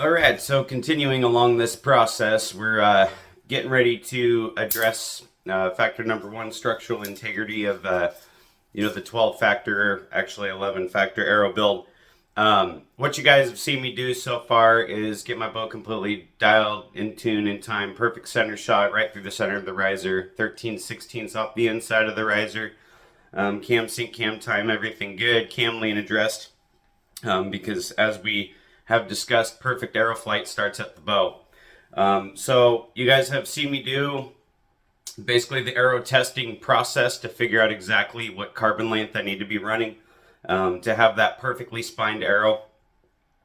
All right, so continuing along this process, we're getting ready to address factor number one, structural integrity of the 12 factor, actually 11 factor arrow build. What you guys have seen me do so far is get my bow completely dialed in tune in time, perfect center shot right through the center of the riser, 13/16 off the inside of the riser, cam sync, cam time, everything good, cam lean addressed, because as we have discussed, perfect arrow flight starts at the bow. So you guys have seen me do basically the arrow testing process to figure out exactly what carbon length I need to be running to have that perfectly spined arrow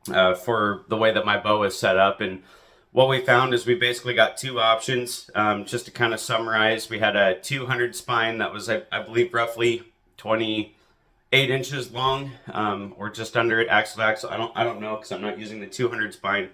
for the way that my bow is set up. And what we found is we basically got two options. Just to kind of summarize, we had a 200 spine that was, I believe, roughly 28 inches long, or just under it, axle to axle. I don't know because I'm not using the 200 spine.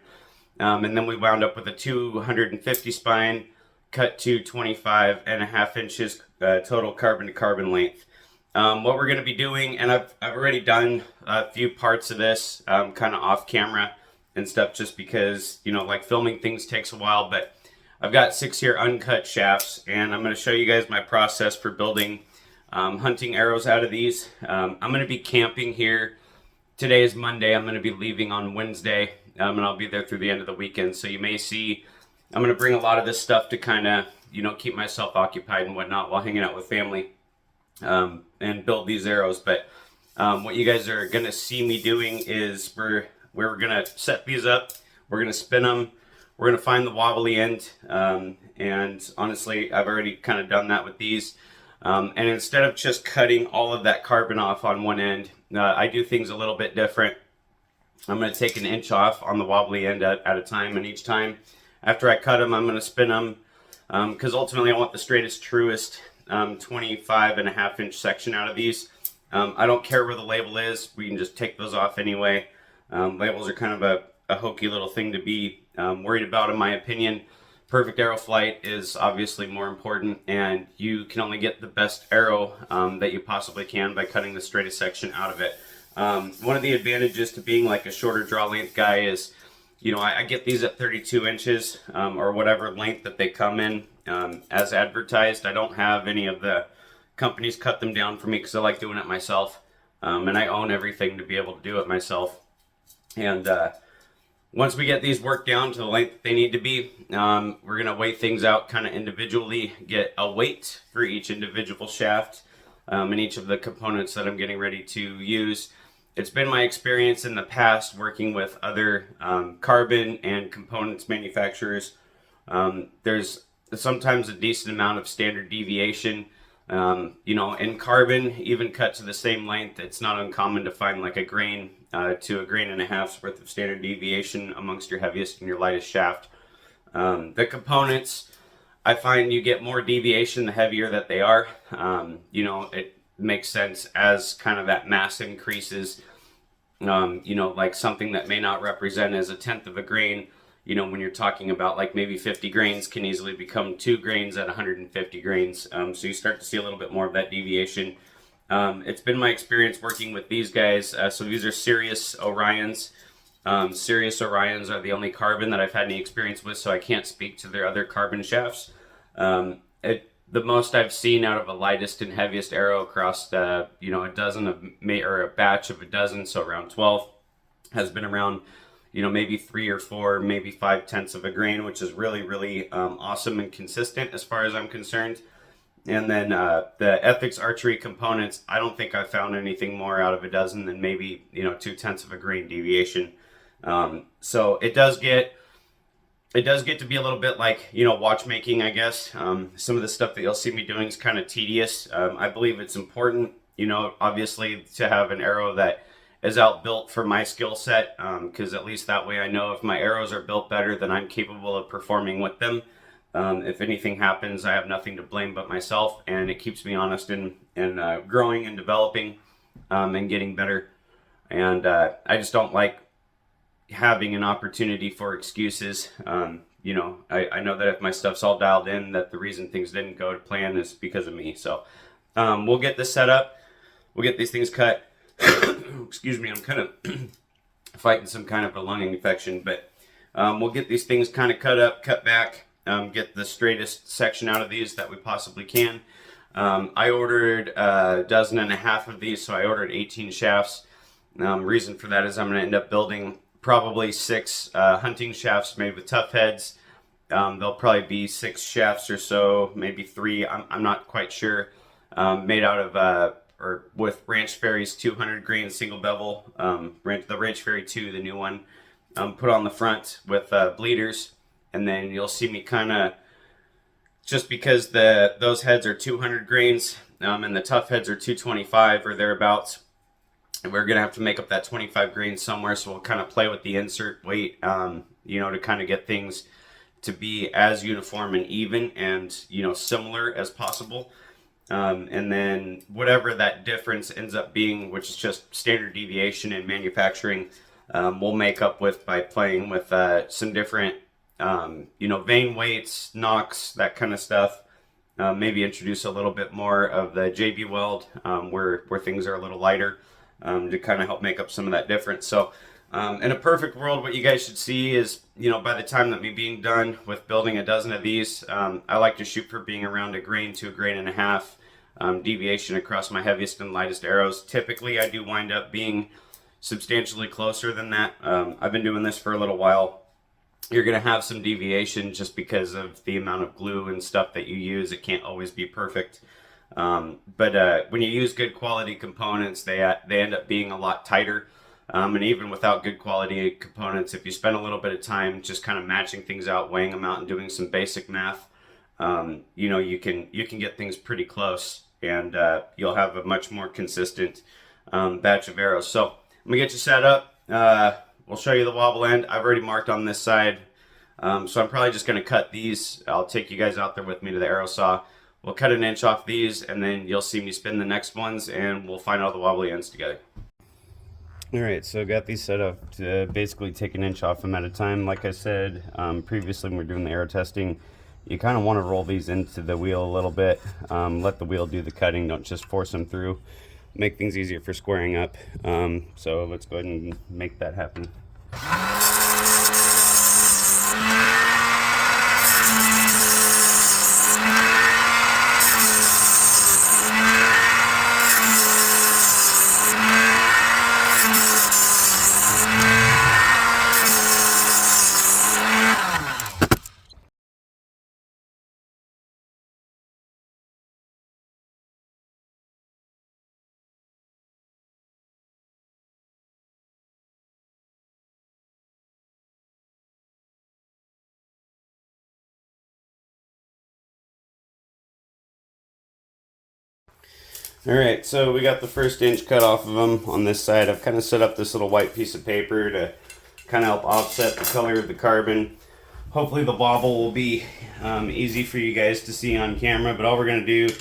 And then we wound up with a 250 spine cut to 25.5 inches total carbon to carbon length. What we're going to be doing, and I've already done a few parts of this kind of off camera and stuff, just because, like filming things takes a while, but I've got 6 here uncut shafts, and I'm going to show you guys my process for building hunting arrows out of these. I'm going to be camping here. Today is Monday. I'm going to be leaving on Wednesday, and I'll be there through the end of the weekend. So you may see I'm going to bring a lot of this stuff to kind of, keep myself occupied and whatnot while hanging out with family and build these arrows. But what you guys are going to see me doing is we're going to set these up. We're going to spin them. We're going to find the wobbly end. And honestly, I've already kind of done that with these. And instead of just cutting all of that carbon off on one end, I do things a little bit different. I'm going to take an inch off on the wobbly end at a time, and each time after I cut them, I'm going to spin them because ultimately I want the straightest, truest 25.5 inch section out of these. I don't care where the label is. We can just take those off anyway. Labels are kind of a hokey little thing to be worried about, in my opinion. Perfect arrow flight is obviously more important, and you can only get the best arrow that you possibly can by cutting the straightest section out of it. One of the advantages to being like a shorter draw length guy is, I get these at 32 inches or whatever length that they come in as advertised. I don't have any of the companies cut them down for me because I like doing it myself, and I own everything to be able to do it myself. And once we get these worked down to the length they need to be, we're going to weigh things out kind of individually, get a weight for each individual shaft and each of the components that I'm getting ready to use. It's been my experience in the past working with other carbon and components manufacturers. There's sometimes a decent amount of standard deviation. In carbon, even cut to the same length, it's not uncommon to find like a grain to a grain and a half's worth of standard deviation amongst your heaviest and your lightest shaft. The components, I find you get more deviation the heavier that they are. It makes sense as kind of that mass increases. Like something that may not represent as a tenth of a grain, when you're talking about like maybe 50 grains can easily become 2 grains at 150 grains. So you start to see a little bit more of that deviation. It's been my experience working with these guys. So these are Sirius Orions. Sirius Orions are the only carbon that I've had any experience with, so I can't speak to their other carbon shafts. The most I've seen out of a lightest and heaviest arrow across, a dozen of, or a batch of a dozen, so around 12, has been around, maybe 3 or 4, maybe 5/10 of a grain, which is really, really awesome and consistent as far as I'm concerned. And then the Ethics archery components, I don't think I found anything more out of a dozen than maybe, 2/10 of a grain deviation. So it does get to be a little bit like, watchmaking, I guess. Some of the stuff that you'll see me doing is kind of tedious. I believe it's important, obviously, to have an arrow that is outbuilt for my skill set, because at least that way I know if my arrows are built better, then I'm capable of performing with them. If anything happens, I have nothing to blame but myself, and it keeps me honest and growing and developing and getting better. And I just don't like having an opportunity for excuses. I know that if my stuff's all dialed in, that the reason things didn't go to plan is because of me. So we'll get this set up. We'll get these things cut. Excuse me, I'm kind of fighting some kind of a lung infection, but We'll get these things kind of cut up, cut back, get the straightest section out of these that we possibly can. I ordered a dozen and a half of these, so I ordered 18 shafts. Reason for that is I'm going to end up building probably 6 hunting shafts made with Tuffheads. There'll probably be 6 shafts or so, maybe 3. I'm not quite sure. Made out of or with Ranch Fairy's 200 grain single bevel, the Ranch Fairy 2, the new one, put on the front with bleeders, and then you'll see me kind of, just because those heads are 200 grains and the tough heads are 225 or thereabouts, we're gonna have to make up that 25 grains somewhere. So we'll kind of play with the insert weight, to kind of get things to be as uniform and even and similar as possible. And then whatever that difference ends up being, which is just standard deviation in manufacturing, we'll make up with by playing with some different vein weights, knocks, that kind of stuff. Maybe introduce a little bit more of the JB weld, where things are a little lighter, to kind of help make up some of that difference. So in a perfect world, what you guys should see is, by the time that me being done with building a dozen of these, I like to shoot for being around a grain to a grain and a half deviation across my heaviest and lightest arrows. Typically, I do wind up being substantially closer than that. I've been doing this for a little while. You're going to have some deviation just because of the amount of glue and stuff that you use. It can't always be perfect. But when you use good quality components, they end up being a lot tighter. And even without good quality components, if you spend a little bit of time just kind of matching things out, weighing them out, and doing some basic math, you can get things pretty close, and you'll have a much more consistent batch of arrows. So I'm gonna get you set up. We'll show you the wobble end. I've already marked on this side, so I'm probably just gonna cut these. I'll take you guys out there with me to the arrow saw. We'll cut an inch off these, and then you'll see me spin the next ones, and we'll find all the wobbly ends together. Alright, so got these set up to basically take an inch off them at a time. Like I said previously when we were doing the arrow testing, you kind of want to roll these into the wheel a little bit. Let the wheel do the cutting, don't just force them through. Make things easier for squaring up. So let's go ahead and make that happen. Alright, so we got the first inch cut off of them on this side. I've kind of set up this little white piece of paper to kind of help offset the color of the carbon. Hopefully the wobble will be easy for you guys to see on camera, but all we're going to do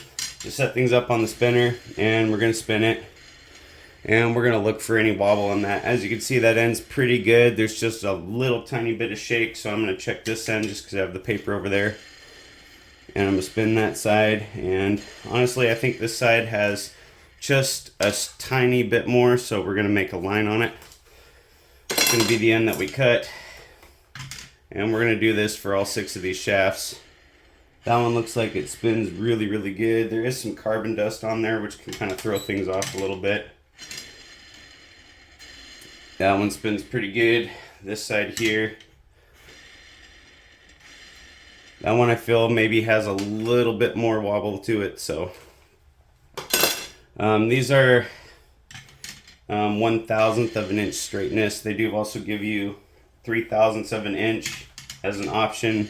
is set things up on the spinner, and we're going to spin it, and we're going to look for any wobble on that. As you can see, that end's pretty good. There's just a little tiny bit of shake, so I'm going to check this end just because I have the paper over there. And I'm going to spin that side, and honestly I think this side has just a tiny bit more, so we're going to make a line on it. It's going to be the end that we cut, and we're going to do this for all 6 of these shafts. That one looks like it spins really, really good. There is some carbon dust on there which can kind of throw things off a little bit. That one spins pretty good. This side here, that one I feel maybe has a little bit more wobble to it. So these are 1/1000th of an inch straightness. They do also give you 3/1000ths of an inch as an option.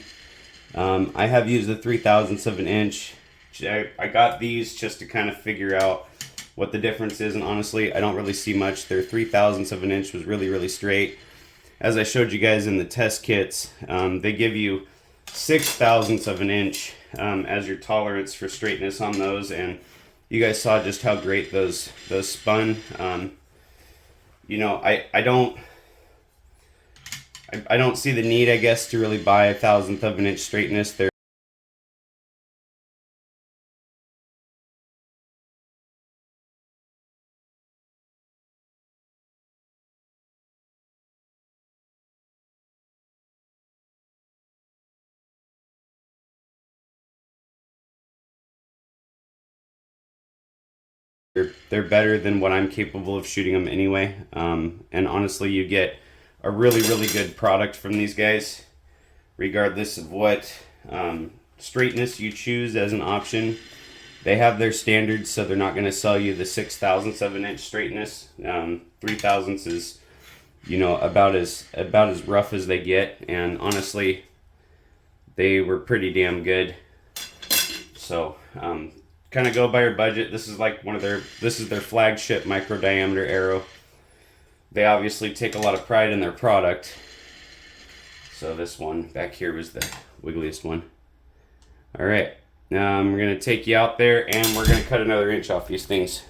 I have used the 3/1000ths of an inch. I got these just to kind of figure out what the difference is, and honestly I don't really see much. Their 3/1000ths of an inch was really, really straight. As I showed you guys in the test kits, they give you 6/1000ths of an inch as your tolerance for straightness on those, and you guys saw just how great those spun. I don't see the need, I guess, to really buy 1/1000th of an inch straightness. They're They're better than what I'm capable of shooting them anyway. And honestly, you get a really, really good product from these guys, regardless of what straightness you choose as an option. They have their standards, so they're not going to sell you the 6/1000 of an inch straightness. 3/1000 is, you know, about as rough as they get, and honestly, they were pretty damn good. So, kind of go by your budget. This is like this is their flagship micro diameter arrow. They obviously take a lot of pride in their product. So this one back here was the wiggliest one. All right, we're gonna take you out there and we're gonna cut another inch off these things.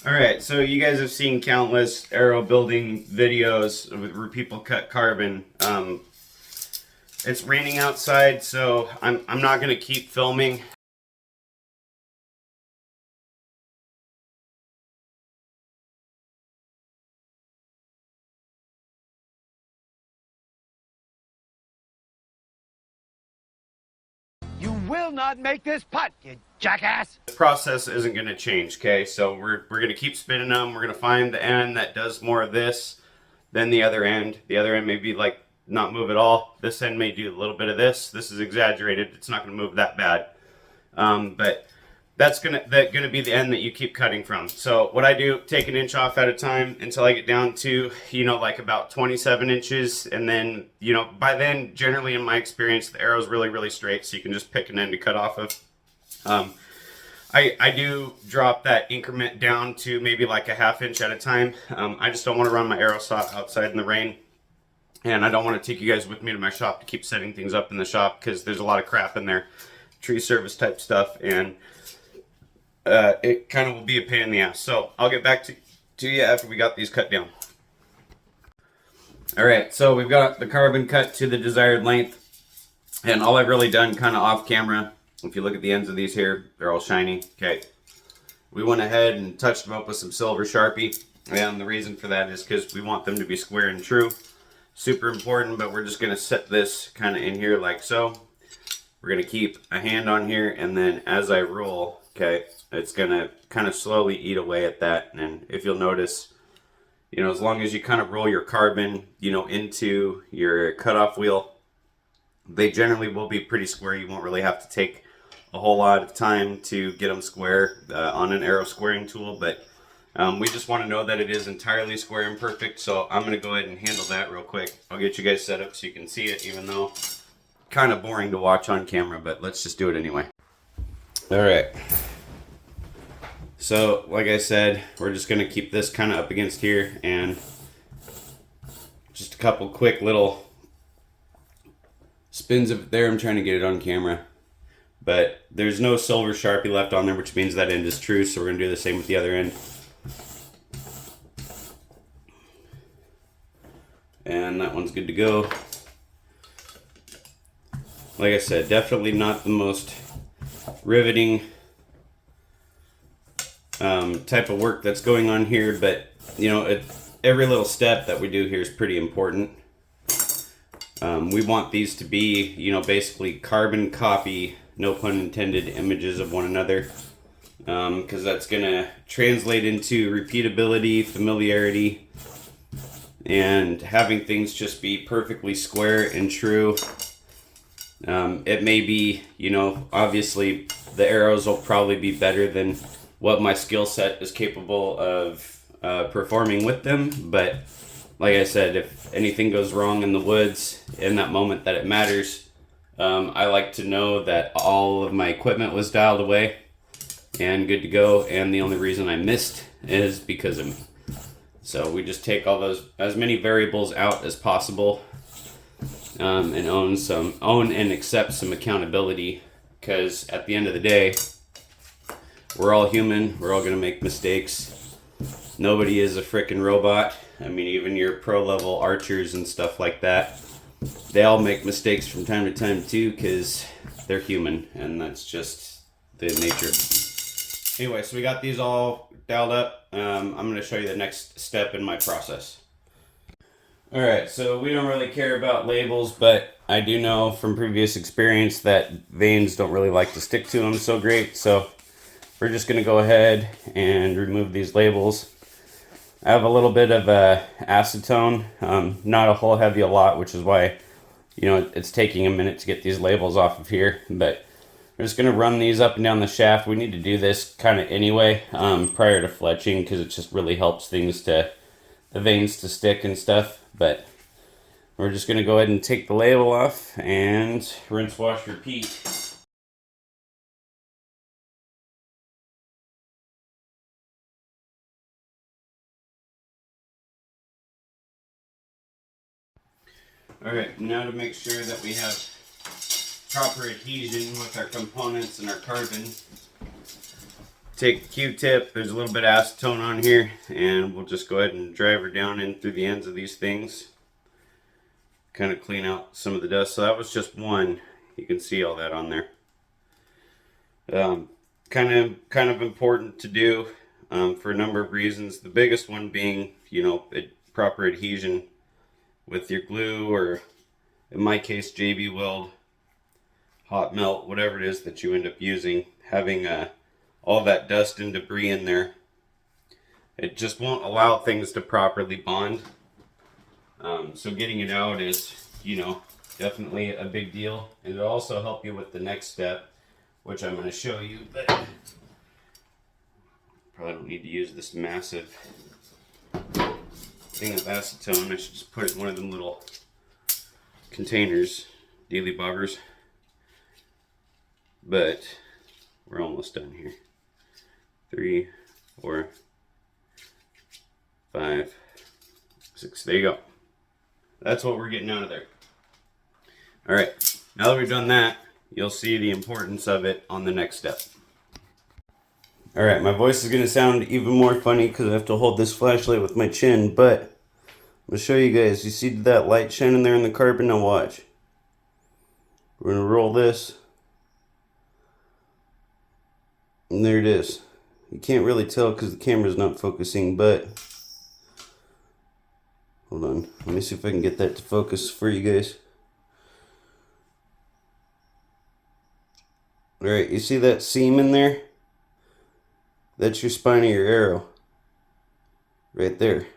Alright, so you guys have seen countless arrow building videos where people cut carbon. It's raining outside, so I'm not going to keep filming. You will not make this putt, you jackass! The process isn't going to change, okay? So we're going to keep spinning them. We're going to find the end that does more of this than the other end. The other end may be like not move at all. This end may do a little bit of this. This is exaggerated. It's not going to move that bad. But that's gonna be the end that you keep cutting from. So what I do, take an inch off at a time until I get down to, you know, like about 27 inches. And then, you know, by then, generally in my experience, the arrow's really, really straight. So you can just pick an end to cut off of. I do drop that increment down to maybe like a ½ inch at a time. I just don't want to run my arrow saw outside in the rain. And I don't want to take you guys with me to my shop to keep setting things up in the shop because there's a lot of crap in there. Tree service type stuff, and it kind of will be a pain in the ass. So I'll get back to you after we got these cut down. Alright, so we've got the carbon cut to the desired length, and all I've really done kind of off camera, if you look at the ends of these here, they're all shiny. Okay, we went ahead and touched them up with some silver Sharpie, and the reason for that is because we want them to be square and true. Super important, but we're just going to set this kind of in here like so. We're going to keep a hand on here, and then as I roll, okay, it's going to kind of slowly eat away at that. And if you'll notice, you know, as long as you kind of roll your carbon, you know, into your cutoff wheel, they generally will be pretty square. You won't really have to take a whole lot of time to get them square on an arrow squaring tool, but we just want to know that it is entirely square and perfect. So I'm going to go ahead and handle that real quick. I'll get you guys set up so you can see it, even though kind of boring to watch on camera, but let's just do it anyway. All right, so like I said, we're just going to keep this kind of up against here, and just a couple quick little spins of it there. I'm trying to get it on camera, but there's no silver Sharpie left on there, which means that end is true, so we're going to do the same with the other end. And that one's good to go. Like I said, definitely not the most riveting type of work that's going on here, but you know, every little step that we do here is pretty important. We want these to be, you know, basically carbon copy, no pun intended, images of one another, because that's going to translate into repeatability, familiarity, and having things just be perfectly square and true. It may be, you know, obviously the arrows will probably be better than what my skill set is capable of performing with them, but like I said, if anything goes wrong in the woods in that moment that it matters, I like to know that all of my equipment was dialed away and good to go, and the only reason I missed is because of me. So we just take all those, as many variables out as possible, and own and accept some accountability, because at the end of the day, we're all human. We're all going to make mistakes. Nobody is a freaking robot. I mean, even your pro level archers and stuff like that, they all make mistakes from time to time too, because they're human, and that's just the nature of them. Anyway, so we got these all dialed up. I'm going to show you the next step in my process. Alright, so we don't really care about labels, but I do know from previous experience that veins don't really like to stick to them so great, so we're just going to go ahead and remove these labels. I have a little bit of acetone, not a whole heavy a lot, which is why, you know, it's taking a minute to get these labels off of here, but we're just going to run these up and down the shaft. We need to do this kind of anyway, prior to fletching, because it just really helps the veins to stick and stuff. But we're just going to go ahead and take the label off and rinse, wash, repeat. Alright, now to make sure that we have proper adhesion with our components and our carbon, take a Q-tip, there's a little bit of acetone on here, and we'll just go ahead and drive her down in through the ends of these things. Kind of clean out some of the dust. So that was just one. You can see all that on there. Kind of important to do for a number of reasons. The biggest one being, you know, proper adhesion with your glue, or in my case JB Weld, hot melt, whatever it is that you end up using. Having all that dust and debris in there, it just won't allow things to properly bond. So getting it out is, you know, definitely a big deal, and it'll also help you with the next step, which I'm going to show you. But probably don't need to use this massive thing of acetone. I should just put it in one of them little containers, dealy bobbers. But we're almost done here. 3, 4, 5, 6. There you go. That's what we're getting out of there. Alright, now that we've done that, you'll see the importance of it on the next step. Alright, my voice is going to sound even more funny because I have to hold this flashlight with my chin, but I'm going to show you guys. You see that light shining there in the carbon? Now watch. We're going to roll this. And there it is. You can't really tell because the camera's not focusing, but hold on. Let me see if I can get that to focus for you guys. Alright, you see that seam in there? That's your spine of your arrow. Right there.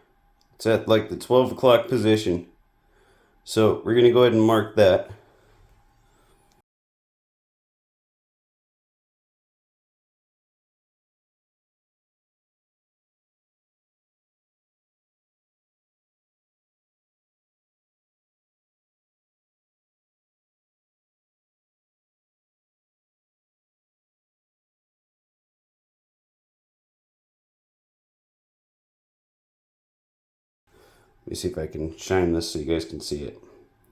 It's at like the 12 o'clock position. So we're going to go ahead and mark that. Let me see if I can shine this so you guys can see it.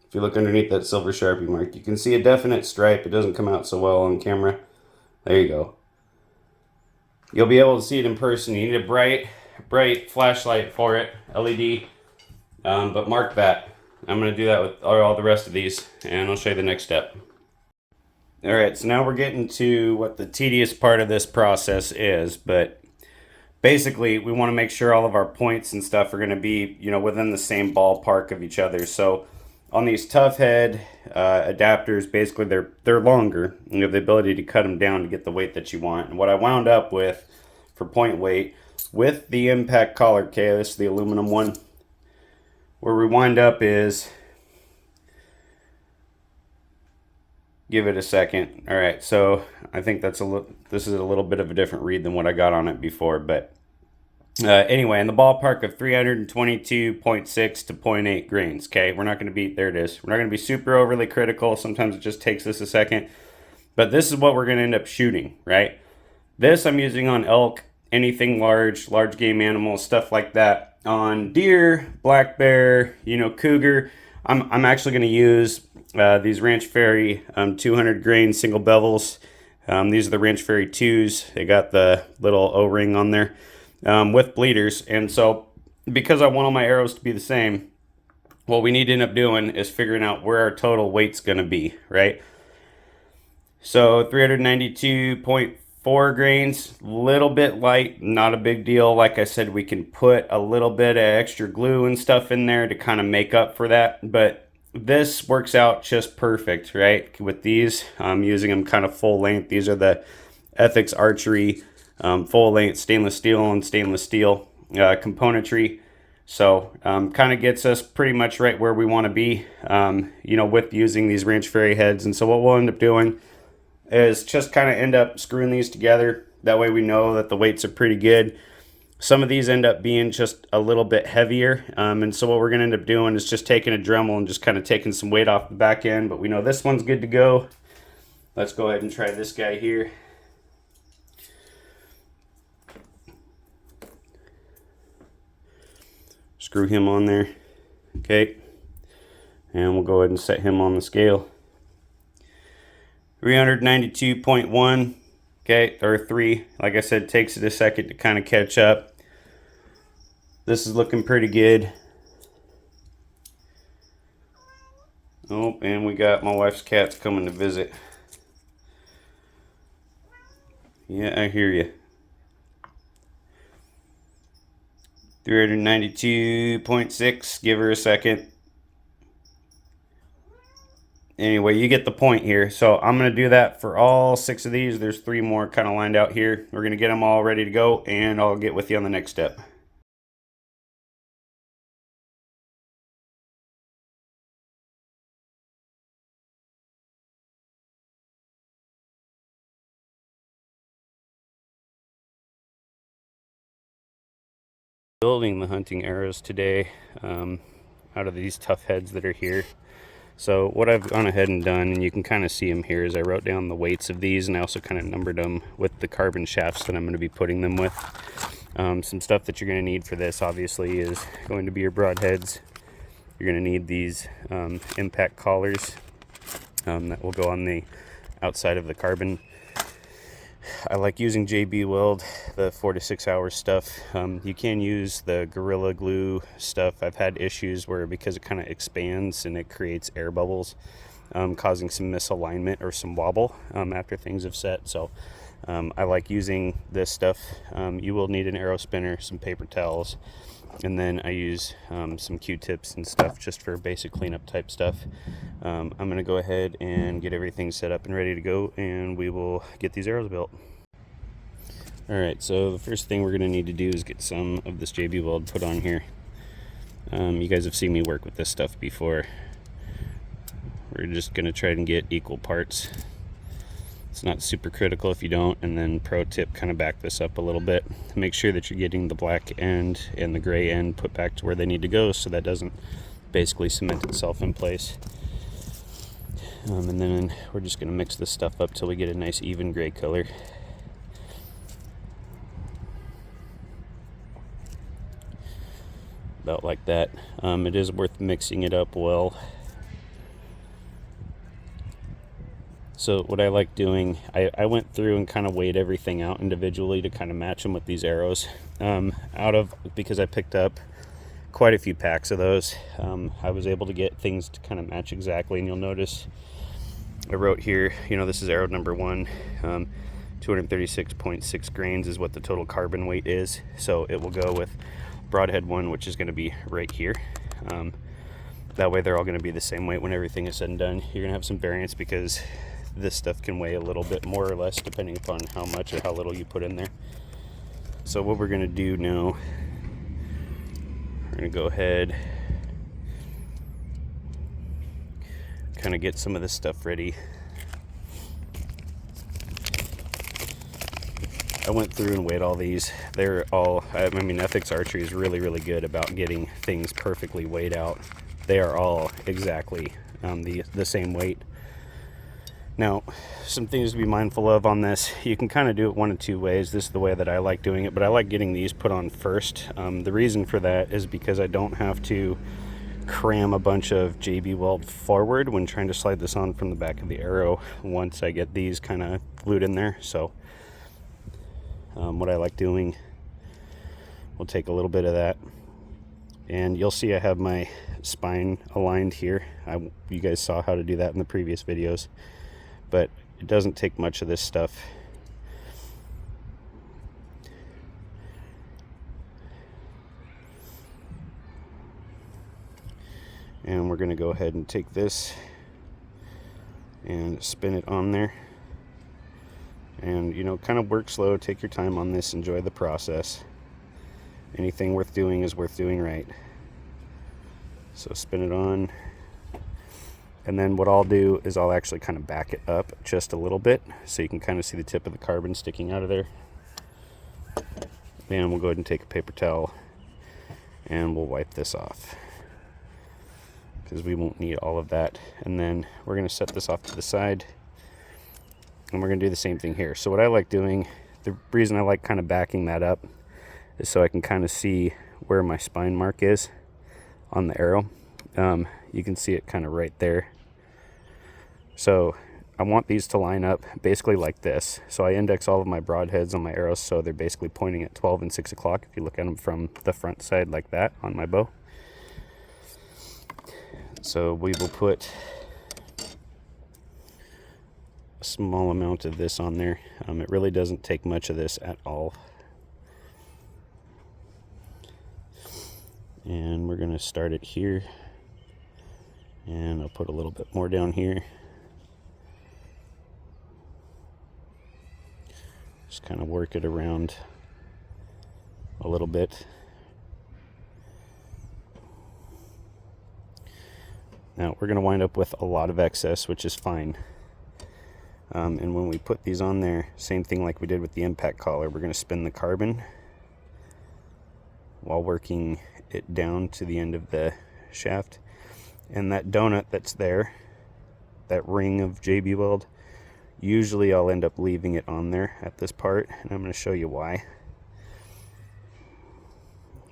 If you look underneath that silver Sharpie mark, you can see a definite stripe. It doesn't come out so well on camera. There you go. You'll be able to see it in person. You need a bright flashlight for it, LED. But mark that. I'm going to do that with all the rest of these, and I'll show you the next step. Alright, so now we're getting to what the tedious part of this process is, but basically, we want to make sure all of our points and stuff are going to be, you know, within the same ballpark of each other. So on these Tuffhead adapters, basically they're longer. You have the ability to cut them down to get the weight that you want. And what I wound up with for point weight with the impact collar, okay, this is the aluminum one, where we wind up is, give it a second. All right, so I think this is a little bit of a different read than what I got on it before, but anyway, in the ballpark of 322.6 to 0.8 grains. Okay, we're not going to be, there it is. We're not going to be super overly critical. Sometimes it just takes us a second, but this is what we're going to end up shooting, right? This I'm using on elk, anything large game animals, stuff like that. On deer, black bear, you know, cougar, I'm actually going to use these Ranch Fairy 200 grain single bevels. These are the Ranch Fairy 2s. They got the little O-ring on there with bleeders. And so because I want all my arrows to be the same, what we need to end up doing is figuring out where our total weight's going to be, right? So 392.4 4 grains, little bit light, not a big deal. Like I said, we can put a little bit of extra glue and stuff in there to kind of make up for that, but this works out just perfect, right? With these, I'm using them kind of full length. These are the Ethics Archery full length stainless steel and stainless steel componentry. So kind of gets us pretty much right where we want to be, you know, with using these Ranch Fairy heads. And so what we'll end up doing is just kind of end up screwing these together. That way we know that the weights are pretty good. Some of these end up being just a little bit heavier. And so what we're going to end up doing is just taking a Dremel and just kind of taking some weight off the back end. But we know this one's good to go. Let's go ahead and try this guy here. Screw him on there. Okay. And we'll go ahead and set him on the scale. 392.1. Okay, or 3. Like I said, it takes it a second to kind of catch up. This is looking pretty good. Oh, and we got my wife's cats coming to visit. Yeah, I hear you. 392.6. Give her a second. Anyway, you get the point here. So I'm going to do that for all 6 of these. There's 3 more kind of lined out here. We're going to get them all ready to go, and I'll get with you on the next step. Building the hunting arrows today out of these Tuffheads that are here. So what I've gone ahead and done, and you can kind of see them here, is I wrote down the weights of these, and I also kind of numbered them with the carbon shafts that I'm going to be putting them with. Some stuff that you're going to need for this, obviously, is going to be your broadheads. You're going to need these impact collars that will go on the outside of the carbon. I like using JB Weld, the 4 to 6 hour stuff. You can use the Gorilla Glue stuff. I've had issues where, because it kind of expands and it creates air bubbles, causing some misalignment or some wobble after things have set. So I like using this stuff. You will need an arrow spinner, some paper towels, and then I use some Q-tips and stuff just for basic cleanup type stuff. I'm going to go ahead and get everything set up and ready to go, and we will get these arrows built. Alright, so the first thing we're going to need to do is get some of this JB Weld put on here. You guys have seen me work with this stuff before. We're just going to try and get equal parts. It's not super critical if you don't, and then pro tip, kind of back this up a little bit. Make sure that you're getting the black end and the gray end put back to where they need to go, so that doesn't basically cement itself in place. And then we're just going to mix this stuff up till we get a nice even gray color. About like that. It is worth mixing it up well. So what I like doing, I went through and kind of weighed everything out individually to kind of match them with these arrows. Because I picked up quite a few packs of those, I was able to get things to kind of match exactly. And you'll notice I wrote here, you know, this is arrow number 1. 236.6 grains is what the total carbon weight is. So it will go with broadhead 1, which is going to be right here. That way they're all going to be the same weight when everything is said and done. You're going to have some variance because this stuff can weigh a little bit more or less depending upon how much or how little you put in there. So what we're going to do now, we're going to go ahead, kind of get some of this stuff ready. I went through and weighed all these. They're all, I mean, Ethics Archery is really, really good about getting things perfectly weighed out. They are all exactly the same weight. Now, some things to be mindful of on this. You can kind of do it one of 2 ways. This is the way that I like doing it, but I like getting these put on first. The reason for that is because I don't have to cram a bunch of JB Weld forward when trying to slide this on from the back of the arrow once I get these kind of glued in there. So what I like doing, we'll take a little bit of that, and you'll see I have my spine aligned here. You guys saw how to do that in the previous videos, but it doesn't take much of this stuff. And we're going to go ahead and take this and spin it on there. And, you know, kind of work slow, take your time on this, enjoy the process. Anything worth doing is worth doing right. So spin it on. And then what I'll do is I'll actually kind of back it up just a little bit so you can kind of see the tip of the carbon sticking out of there. And we'll go ahead and take a paper towel and we'll wipe this off, because we won't need all of that. And then we're going to set this off to the side, and we're going to do the same thing here. So what I like doing, the reason I like kind of backing that up is so I can kind of see where my spine mark is on the arrow. You can see it kind of right there. So I want these to line up basically like this. So I index all of my broadheads on my arrows so they're basically pointing at 12 and 6 o'clock if you look at them from the front side like that on my bow. So we will put a small amount of this on there. It really doesn't take much of this at all. And we're going to start it here. And I'll put a little bit more down here. Just kind of work it around a little bit. Now we're going to wind up with a lot of excess, which is fine. And when we put these on there, same thing like we did with the impact collar, we're going to spin the carbon while working it down to the end of the shaft. And that donut that's there, that ring of JB weld, usually I'll end up leaving it on there at this part, and I'm going to show you why.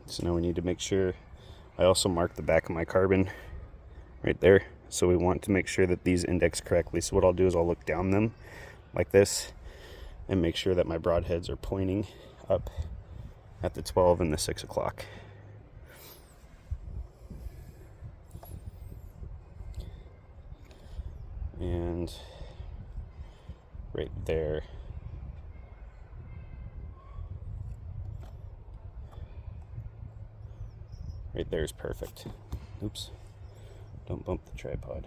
So now we need to make sure, I also marked the back of my carbon right there, so we want to make sure that these index correctly. So what I'll do is I'll look down them like this and make sure that my broadheads are pointing up at the 12 and the 6 o'clock. And right there. Right there is perfect. Oops. Don't bump the tripod.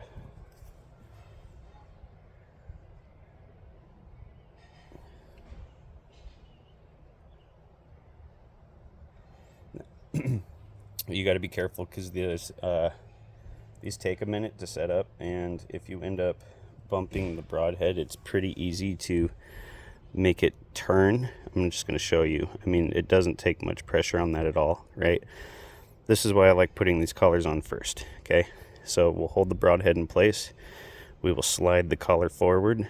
You got to be careful because these take a minute to set up, and if you end up bumping the broadhead, it's pretty easy to make it turn. I'm just going to show you. I mean, it doesn't take much pressure on that at all, right? This is why I like putting these collars on first, okay? So we'll hold the broadhead in place. We will slide the collar forward.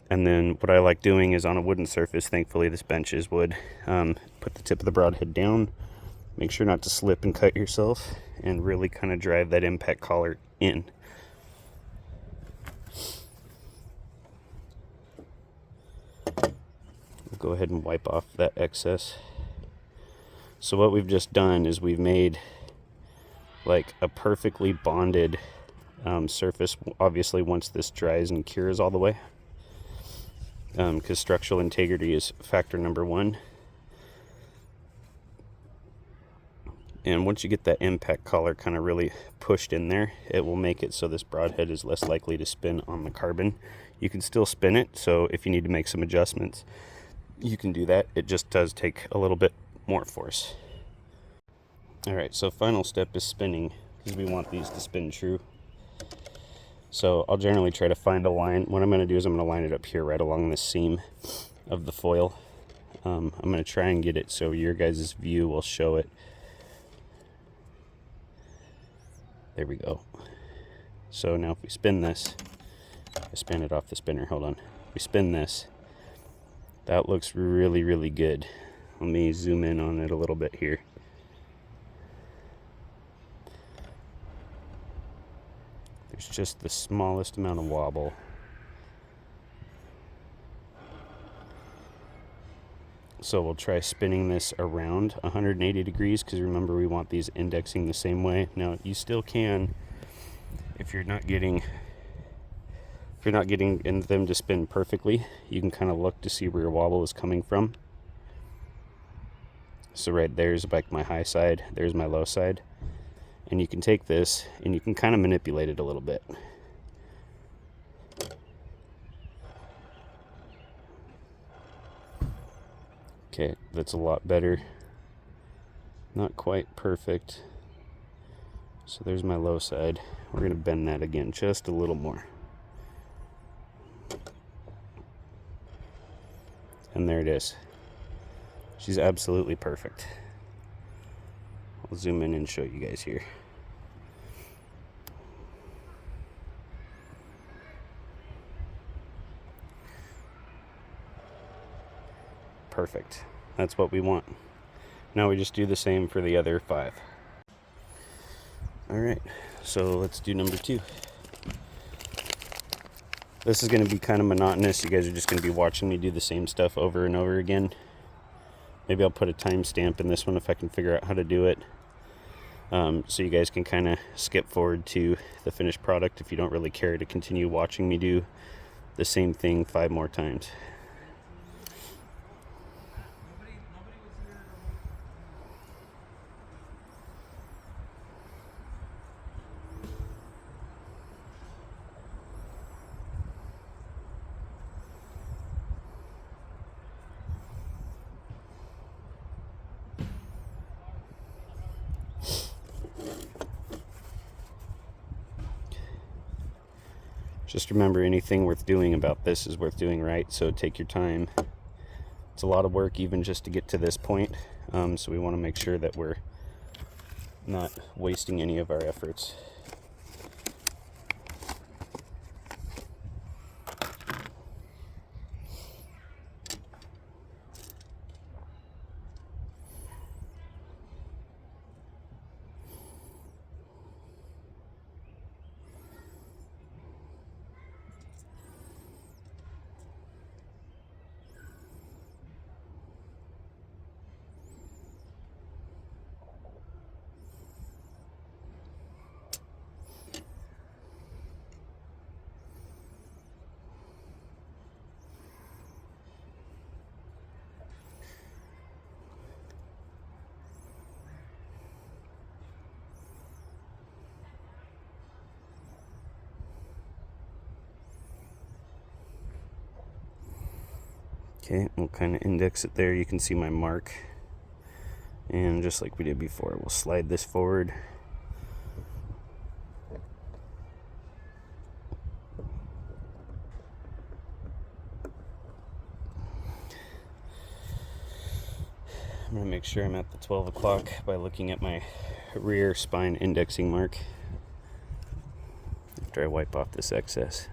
And then what I like doing is on a wooden surface, thankfully this bench is wood, put the tip of the broadhead down, make sure not to slip and cut yourself, and really kind of drive that impact collar in. We'll go ahead and wipe off that excess. So what we've just done is we've made like a perfectly bonded surface, obviously once this dries and cures all the way, because structural integrity is factor number one. And once you get that impact collar kind of really pushed in there, it will make it so this broadhead is less likely to spin on the carbon. You can still spin it, so if you need to make some adjustments, you can do that. It just does take a little bit more force. Alright, so final step is spinning, because we want these to spin true. So I'll generally try to find a line. What I'm going to do is I'm going to line it up here right along the seam of the foil. I'm going to try and get it so your guys' view will show it. There we go. So now if we spin this, I spin it off the spinner, hold on. If we spin this, that looks really, really good. Let me zoom in on it a little bit here. There's just the smallest amount of wobble. So we'll try spinning this around 180 degrees, because remember we want these indexing the same way. Now you still can, if you're not getting in them to spin perfectly, you can kind of look to see where your wobble is coming from. So right there's like my high side, there's my low side. And you can take this and you can kind of manipulate it a little bit. Okay, that's a lot better. Not quite perfect. So there's my low side. We're going to bend that again just a little more. And there it is. She's absolutely perfect. I'll zoom in and show you guys here. Perfect. That's what we want. Now we just do the same for the other 5. Alright, so let's do number 2. This is going to be kind of monotonous. You guys are just going to be watching me do the same stuff over and over again. Maybe I'll put a timestamp in this one if I can figure out how to do it. So you guys can kind of skip forward to the finished product if you don't really care to continue watching me do the same thing 5 more times. Just remember, anything worth doing about this is worth doing right, so take your time. It's a lot of work even just to get to this point, so we want to make sure that we're not wasting any of our efforts. Okay, we'll kind of index it there. You can see my mark. And just like we did before, we'll slide this forward. I'm going to make sure I'm at the 12 o'clock by looking at my rear spine indexing mark after I wipe off this excess.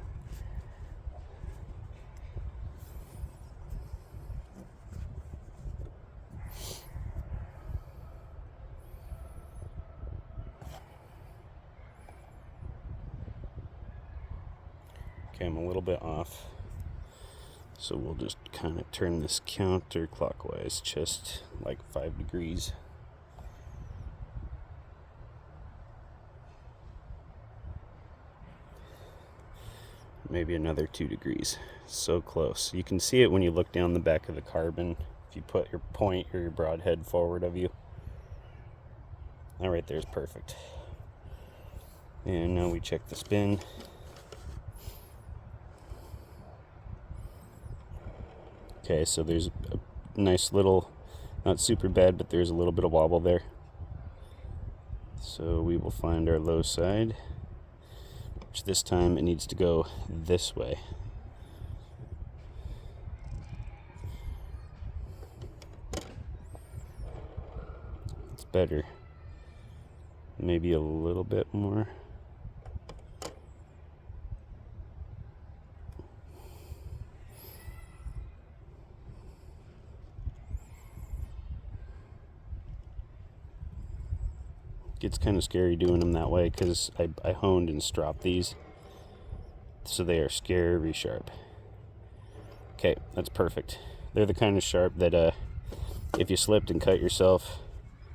Okay, I'm a little bit off, so we'll just kind of turn this counterclockwise, just like 5 degrees. Maybe another 2 degrees. So close. You can see it when you look down the back of the carbon. If you put your point or your broadhead forward of you. That right there is perfect. And now we check the spin. Okay, so there's a nice little, not super bad, but there's a little bit of wobble there. So we will find our low side, which this time it needs to go this way. It's better. Maybe a little bit more. Gets kind of scary doing them that way because I honed and stropped these, so they are scary sharp. Okay, that's perfect. They're the kind of sharp that if you slipped and cut yourself,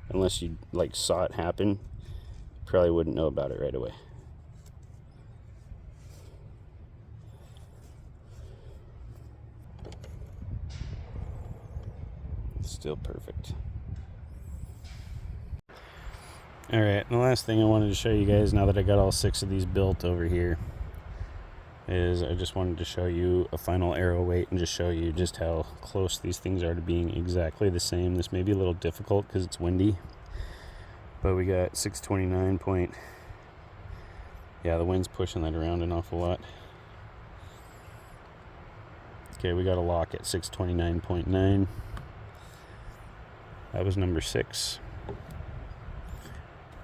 unless you like saw it happen, you probably wouldn't know about it right away. Still perfect. Alright, the last thing I wanted to show you guys, now that I got all 6 of these built over here, is I just wanted to show you a final arrow weight and just show you just how close these things are to being exactly the same. This may be a little difficult because it's windy, but we got 629 point. Yeah, the wind's pushing that around an awful lot. Okay, we got a lock at 629.9. That was number 6.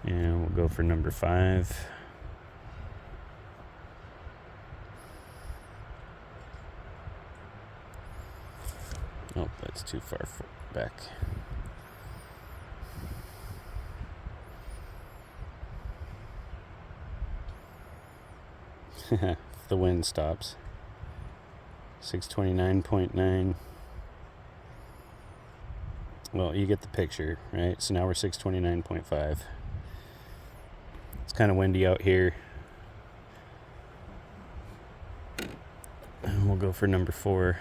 And we'll go for number 5. Oh, that's too far back. The wind stops. 629.9. Well, you get the picture, right? So now we're 629.5. It's kind of windy out here. And we'll go for number 4.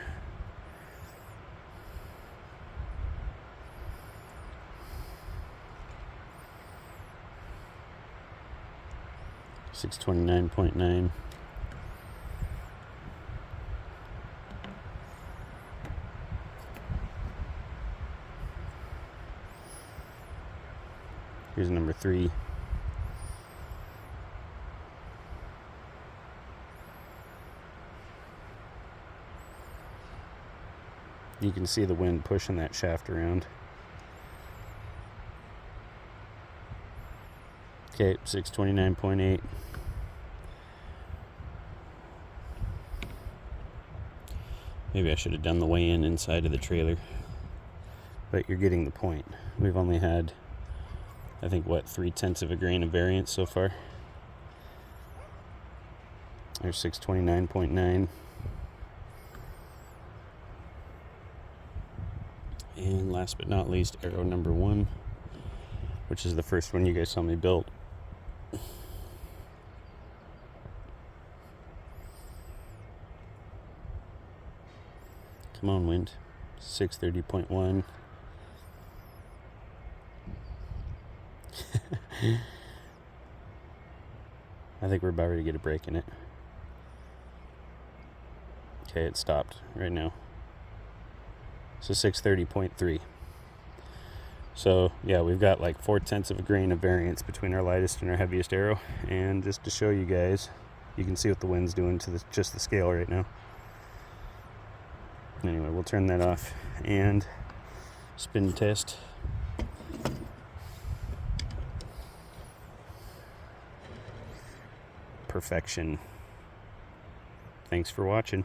$629.9. Here's number 3. You can see the wind pushing that shaft around. Okay, 629.8. Maybe I should have done the weigh-in inside of the trailer. But you're getting the point. We've only had, I think, what, 0.3 of a grain of variance so far. There's 629.9. And last but not least, arrow number 1, which is the first one you guys saw me build. Come on, wind. 630.1. I think we're about ready to get a break in it. Okay, it stopped right now. So 630.3. So yeah, we've got like 0.4 of a grain of variance between our lightest and our heaviest arrow. And just to show you guys, you can see what the wind's doing to just the scale right now. Anyway, we'll turn that off and spin test. Perfection. Thanks for watching.